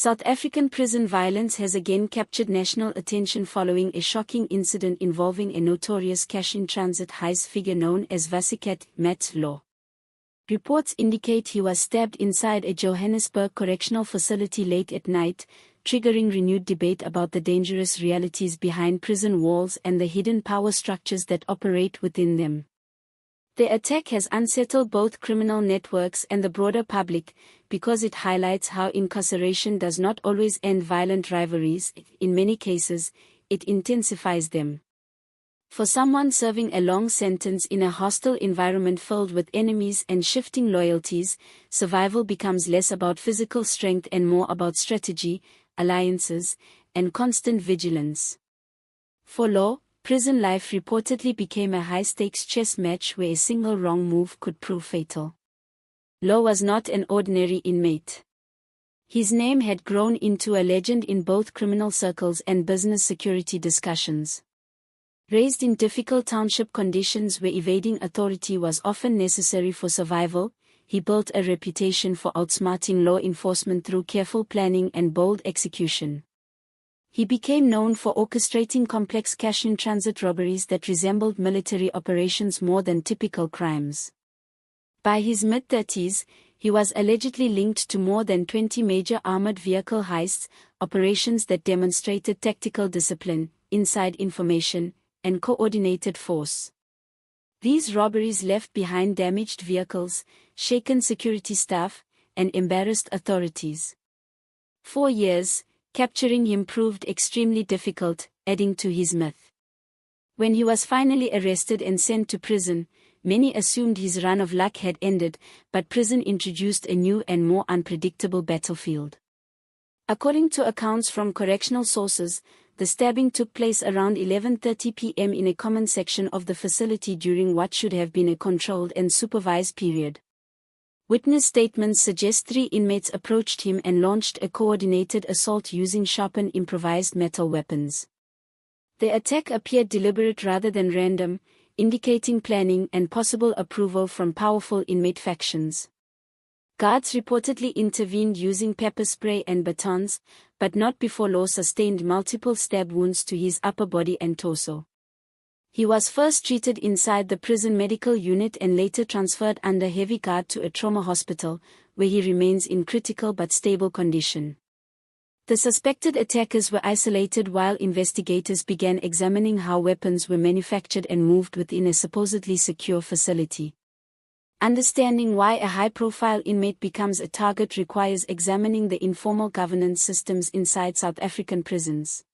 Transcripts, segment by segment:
South African prison violence has again captured national attention following a shocking incident involving a notorious cash-in-transit heist figure known as Cat Matlala. Reports indicate he was stabbed inside a Johannesburg correctional facility late at night, triggering renewed debate about the dangerous realities behind prison walls and the hidden power structures that operate within them. The attack has unsettled both criminal networks and the broader public, because it highlights how incarceration does not always end violent rivalries. In many cases, it intensifies them. For someone serving a long sentence in a hostile environment filled with enemies and shifting loyalties, survival becomes less about physical strength and more about strategy, alliances, and constant vigilance. For Law, prison life reportedly became a high-stakes chess match where a single wrong move could prove fatal. Law was not an ordinary inmate. His name had grown into a legend in both criminal circles and business security discussions. Raised in difficult township conditions where evading authority was often necessary for survival, he built a reputation for outsmarting law enforcement through careful planning and bold execution. He became known for orchestrating complex cash-in-transit robberies that resembled military operations more than typical crimes. By his mid-30s, he was allegedly linked to more than 20 major armored vehicle heists, operations that demonstrated tactical discipline, inside information, and coordinated force. These robberies left behind damaged vehicles, shaken security staff, and embarrassed authorities. 4 years, capturing him proved extremely difficult, adding to his myth. When he was finally arrested and sent to prison, many assumed his run of luck had ended, but prison introduced a new and more unpredictable battlefield. According to accounts from correctional sources, the stabbing took place around 11:30 p.m. in a common section of the facility during what should have been a controlled and supervised period. Witness statements suggest 3 inmates approached him and launched a coordinated assault using sharpened improvised metal weapons. The attack appeared deliberate rather than random, indicating planning and possible approval from powerful inmate factions. Guards reportedly intervened using pepper spray and batons, but not before Law sustained multiple stab wounds to his upper body and torso. He was first treated inside the prison medical unit and later transferred under heavy guard to a trauma hospital, where he remains in critical but stable condition. The suspected attackers were isolated while investigators began examining how weapons were manufactured and moved within a supposedly secure facility. Understanding why a high-profile inmate becomes a target requires examining the informal governance systems inside South African prisons.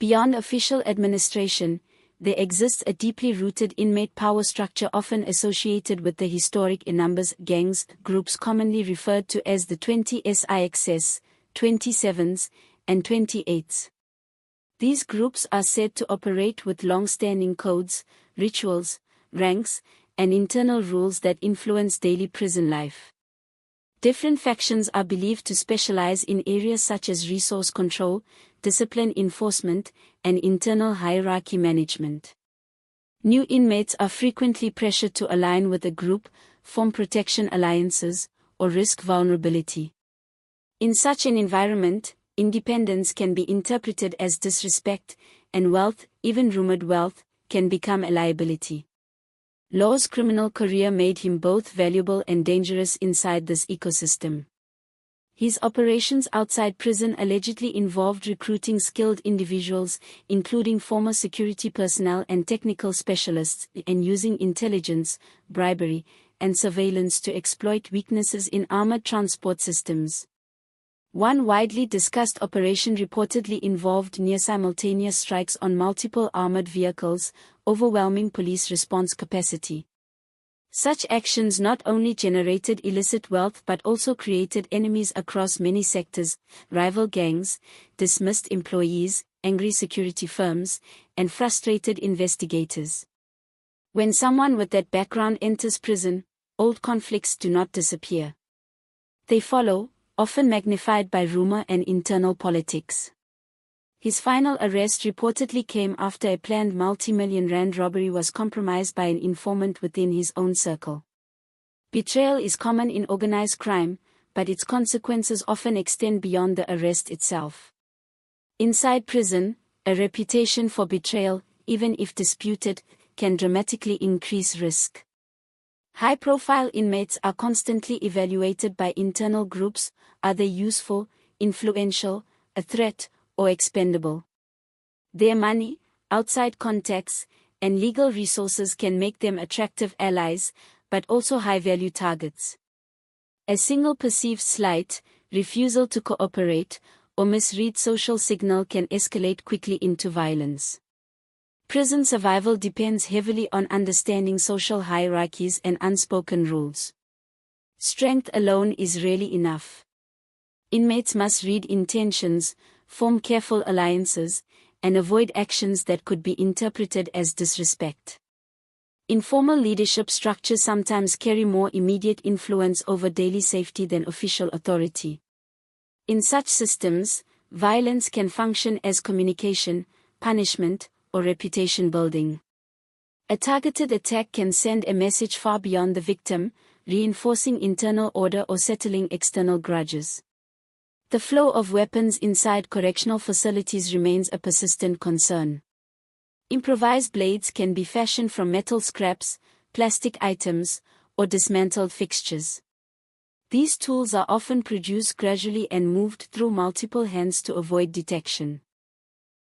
Beyond official administration, there exists a deeply rooted inmate power structure often associated with the historic numbers gangs, groups commonly referred to as the 20SIXS, 27s, and 28s. These groups are said to operate with long-standing codes, rituals, ranks, and internal rules that influence daily prison life. Different factions are believed to specialize in areas such as resource control, discipline enforcement, and internal hierarchy management. New inmates are frequently pressured to align with a group, form protection alliances, or risk vulnerability. In such an environment, independence can be interpreted as disrespect, and wealth, even rumored wealth, can become a liability. Law's criminal career made him both valuable and dangerous inside this ecosystem. His operations outside prison allegedly involved recruiting skilled individuals, including former security personnel and technical specialists, and using intelligence, bribery, and surveillance to exploit weaknesses in armored transport systems. One widely discussed operation reportedly involved near-simultaneous strikes on multiple armored vehicles, overwhelming police response capacity. Such actions not only generated illicit wealth but also created enemies across many sectors: rival gangs, dismissed employees, angry security firms, and frustrated investigators. When someone with that background enters prison, old conflicts do not disappear. They follow, often magnified by rumor and internal politics. His final arrest reportedly came after a planned multi-million rand robbery was compromised by an informant within his own circle. Betrayal is common in organized crime, but its consequences often extend beyond the arrest itself. Inside prison, a reputation for betrayal, even if disputed, can dramatically increase risk. High-profile inmates are constantly evaluated by internal groups: are they useful, influential, a threat, or expendable? Their money, outside contacts, and legal resources can make them attractive allies, but also high-value targets. A single perceived slight, refusal to cooperate, or misread social signal can escalate quickly into violence. Prison survival depends heavily on understanding social hierarchies and unspoken rules. Strength alone is rarely enough. Inmates must read intentions, form careful alliances, and avoid actions that could be interpreted as disrespect. Informal leadership structures sometimes carry more immediate influence over daily safety than official authority. In such systems, violence can function as communication, punishment, or reputation building. A targeted attack can send a message far beyond the victim, reinforcing internal order or settling external grudges. The flow of weapons inside correctional facilities remains a persistent concern. Improvised blades can be fashioned from metal scraps, plastic items, or dismantled fixtures. These tools are often produced gradually and moved through multiple hands to avoid detection.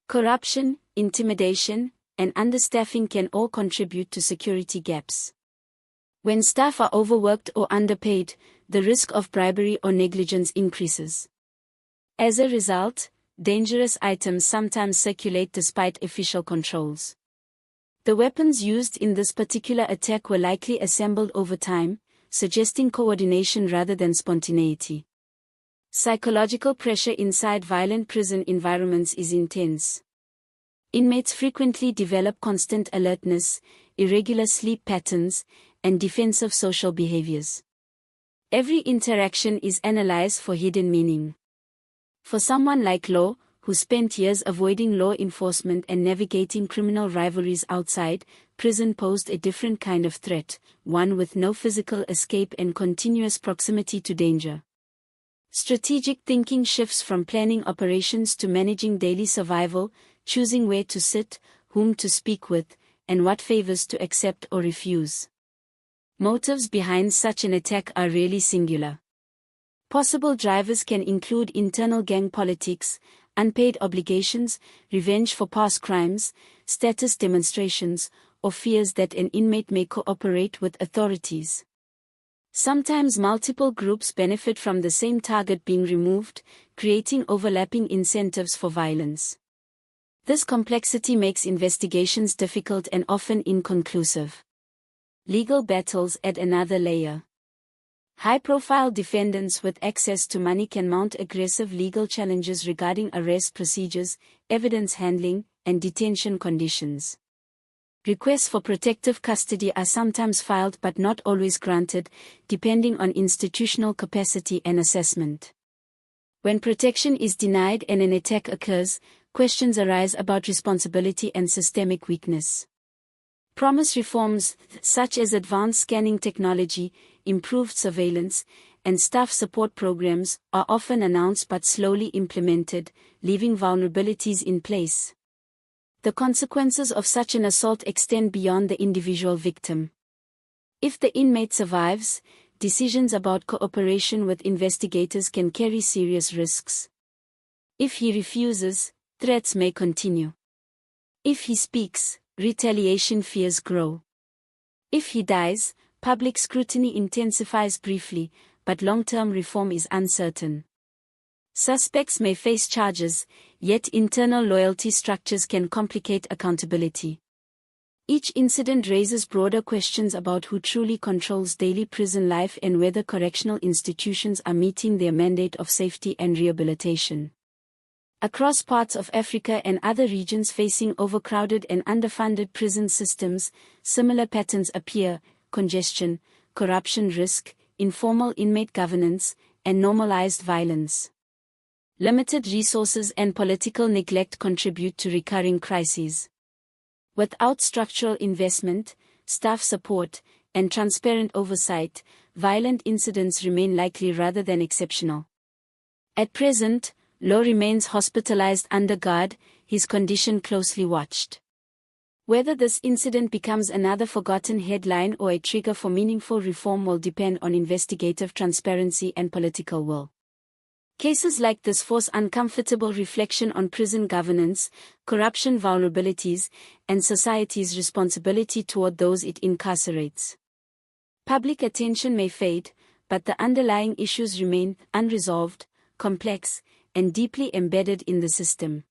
Corruption, intimidation, and understaffing can all contribute to security gaps. When staff are overworked or underpaid, the risk of bribery or negligence increases. As a result, dangerous items sometimes circulate despite official controls. The weapons used in this particular attack were likely assembled over time, suggesting coordination rather than spontaneity. Psychological pressure inside violent prison environments is intense. Inmates frequently develop constant alertness, irregular sleep patterns, and defensive social behaviors. Every interaction is analyzed for hidden meaning. For someone like Law, who spent years avoiding law enforcement and navigating criminal rivalries outside, prison posed a different kind of threat, one with no physical escape and continuous proximity to danger. Strategic thinking shifts from planning operations to managing daily survival, choosing where to sit, whom to speak with, and what favors to accept or refuse. Motives behind such an attack are rarely singular. Possible drivers can include internal gang politics, unpaid obligations, revenge for past crimes, status demonstrations, or fears that an inmate may cooperate with authorities. Sometimes multiple groups benefit from the same target being removed, creating overlapping incentives for violence. This complexity makes investigations difficult and often inconclusive. Legal battles add another layer. High-profile defendants with access to money can mount aggressive legal challenges regarding arrest procedures, evidence handling, and detention conditions. Requests for protective custody are sometimes filed but not always granted, depending on institutional capacity and assessment. When protection is denied and an attack occurs, questions arise about responsibility and systemic weakness. Promised reforms, such as advanced scanning technology, improved surveillance, and staff support programs, are often announced but slowly implemented, leaving vulnerabilities in place. The consequences of such an assault extend beyond the individual victim. If the inmate survives, decisions about cooperation with investigators can carry serious risks. If he refuses, threats may continue. If he speaks, retaliation fears grow. If he dies, public scrutiny intensifies briefly, but long-term reform is uncertain. Suspects may face charges, yet internal loyalty structures can complicate accountability. Each incident raises broader questions about who truly controls daily prison life and whether correctional institutions are meeting their mandate of safety and rehabilitation. Across parts of Africa and other regions facing overcrowded and underfunded prison systems, similar patterns appear: congestion, corruption risk, informal inmate governance, and normalized violence. Limited resources and political neglect contribute to recurring crises. Without structural investment, staff support, and transparent oversight, violent incidents remain likely rather than exceptional. At present, Law remains hospitalized under guard, his condition closely watched. Whether this incident becomes another forgotten headline or a trigger for meaningful reform will depend on investigative transparency and political will. Cases like this force uncomfortable reflection on prison governance, corruption vulnerabilities, and society's responsibility toward those it incarcerates. Public attention may fade, but the underlying issues remain unresolved, complex, and deeply embedded in the system.